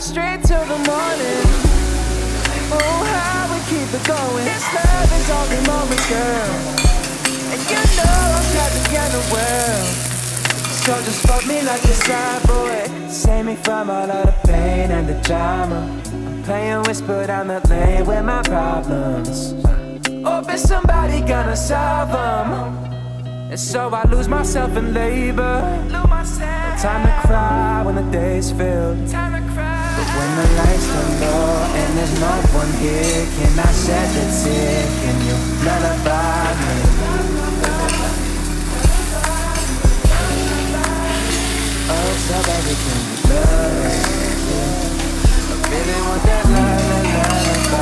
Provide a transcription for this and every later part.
straight till the morning. Oh, how we keep it going. This love is only moments, girl. And you know I'm trapped in the world. So just fuck me like a sad boy. Save me from all of the pain and the drama. I'm playing whisper down the lane with my problems. Hope it's somebody gonna solve them. And so I lose myself in labor. Time to cry when the day's filled. But when the lights turn low and there's no one here, can I shed a tear? Can you lullaby me? Oh, so baby, can you love me? I really want that lullaby.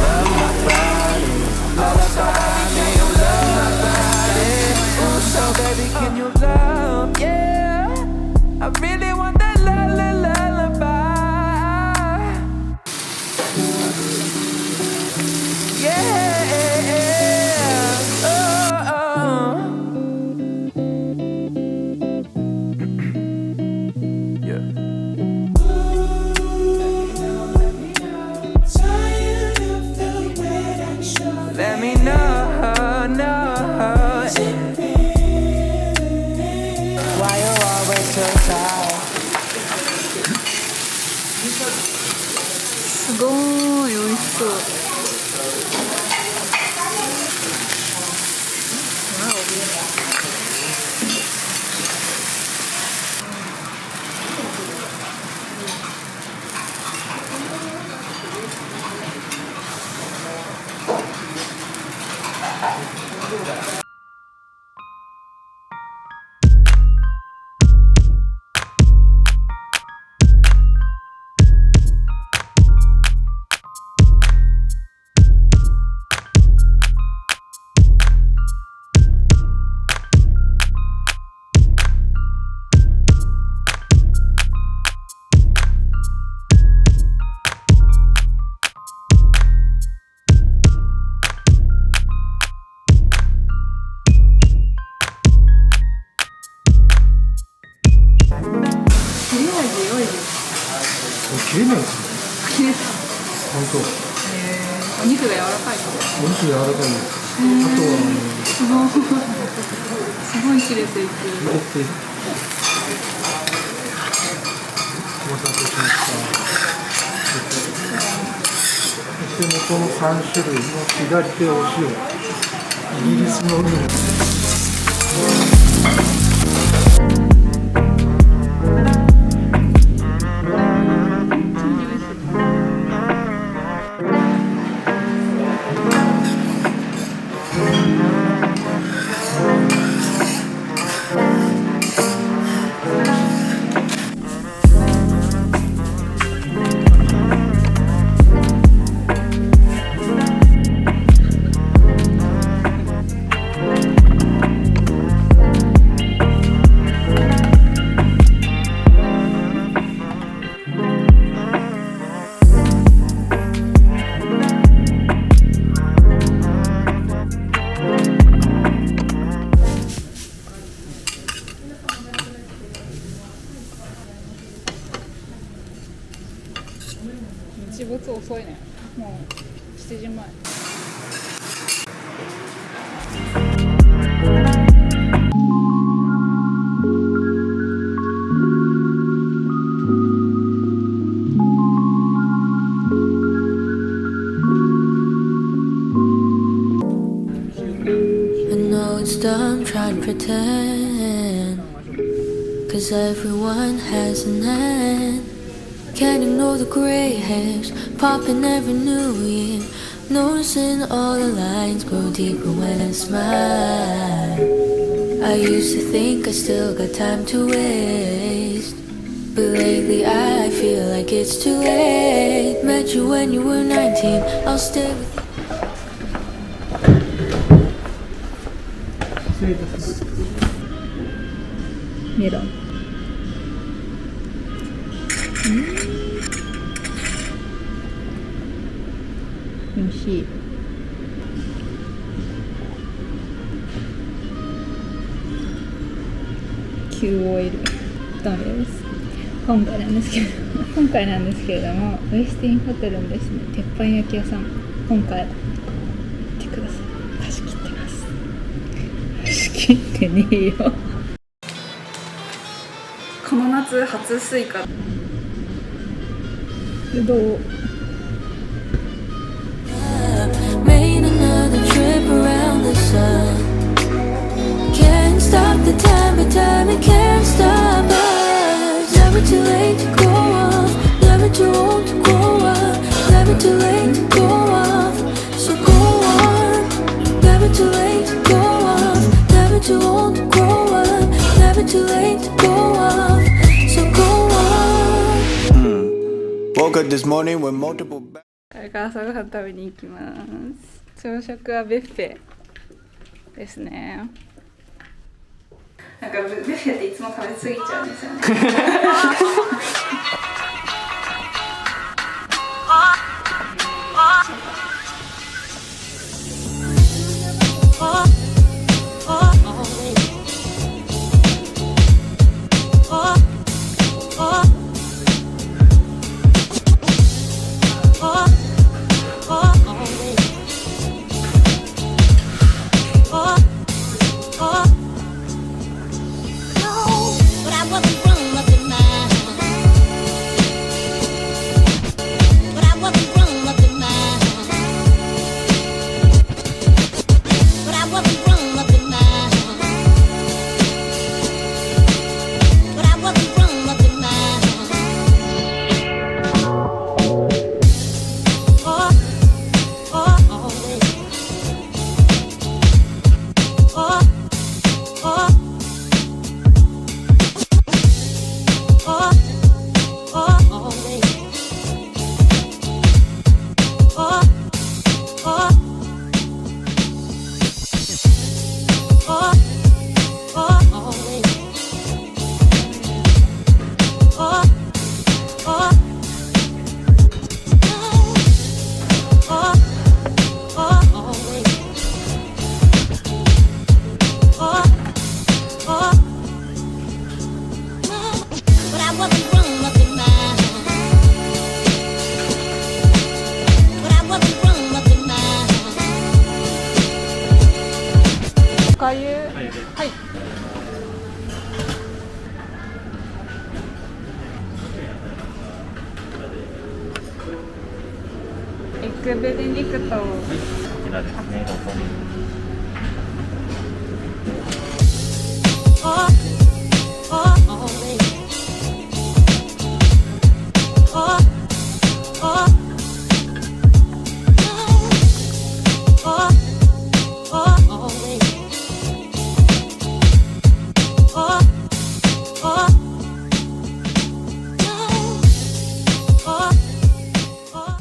Love my body, lullaby me, love my body. Oh, so baby, can you love? Yeah, I really want that lullaby. Yeah, oh, oh. Yeah. Let me know, no. Why you always so tired? すごーい美味しそう。切れないですね。切れた。本当。お肉が柔らかい。お肉柔らかいです。あとはすごい切れていく。入れてお待たせしました。そして元の3種類の左手お塩、イギリスのルーム。日没遅いね。もう7時前。I know it's dumb trying to pretend, 'cause everyone has an end. Can't ignore the gray hairs popping every new year. Noticing all the lines grow deeper when I smile. I used to think I still got time to waste, but lately I feel like it's too late. Met you when you were 19, I'll stay with you. 失礼いたします。メロン。美味しい。QOL ダメです。今回なんですけれども、ウェスティンホテルのですね、鉄板焼き屋さん、今回見てください。貸し切ってます。貸し切ってねえよ。この夏初スイカ。どうMade another trip around the sun. Can't stop the time, but time it can't stop us. Never too late to go off, never too old to grow up, never too late to go off. So go on. Never too late to go off, never too old to grow up, never too late to go off. So go on. Woke up this morning with multiple. これから朝ごはん食べに行きます。朝食はビュッフェですね。なんかビュッフェっていつも食べ過ぎちゃうんですよね。おかゆ、はい。エッグベネディクト。こちらですね、どうぞ。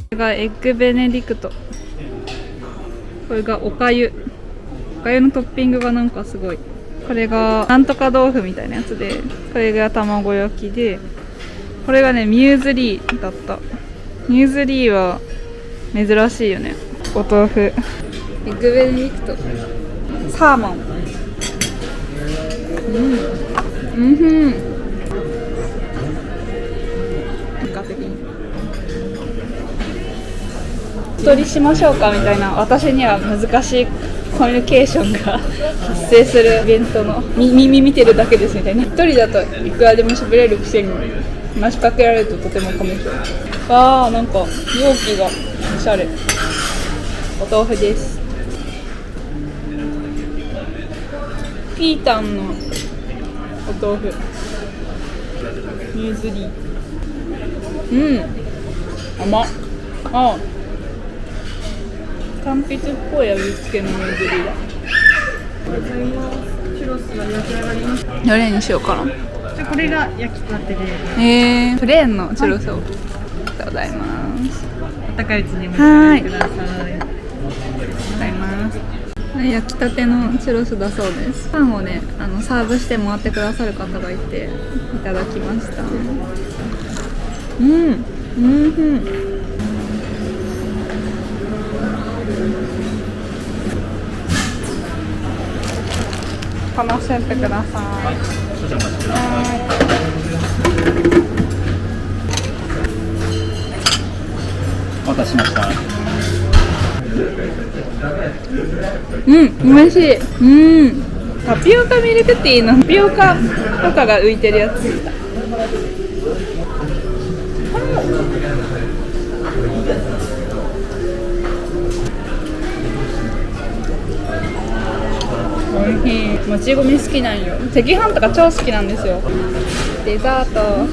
これがエッグベネディクト。これがおかゆ。おかゆのトッピングがなんかすごい。これがなんとか豆腐みたいなやつで、これが卵焼きで、これがねミューズリーだった。ミューズリーは珍しいよね。お豆腐。エッグベネディクト。サーモン。結果的に。一人しましょうかみたいな、私には難しいコミュニケーションが発生するイベントの耳見てるだけですみたいな。一人だといくらでも喋れるくせに話しかけられるととてもコミュ障。あー、なんか容器がおしゃれ。お豆腐です。ピータンのお豆腐ミューズリー。甘っ。あ、柑橘っぽい味付けのミューズリーだ。チュロスが焼き上がりました。どれにしようかな。じゃこれが焼きたてで、プレーンのチュロスを、ありがとうございます。温かいうちにお召し上がりください。ありがとうございます。焼きたてのチュロスだそうです。パンをね、サーブしてもらってくださる方がいて、いただきました。楽しんでください。少々お待ちください。たしました。うん、美味しい。タピオカミルクティーのタピオカとかが浮いてるやつ。おいしい。もち米好きなんよ。赤飯とか超好きなんですよ。デザート。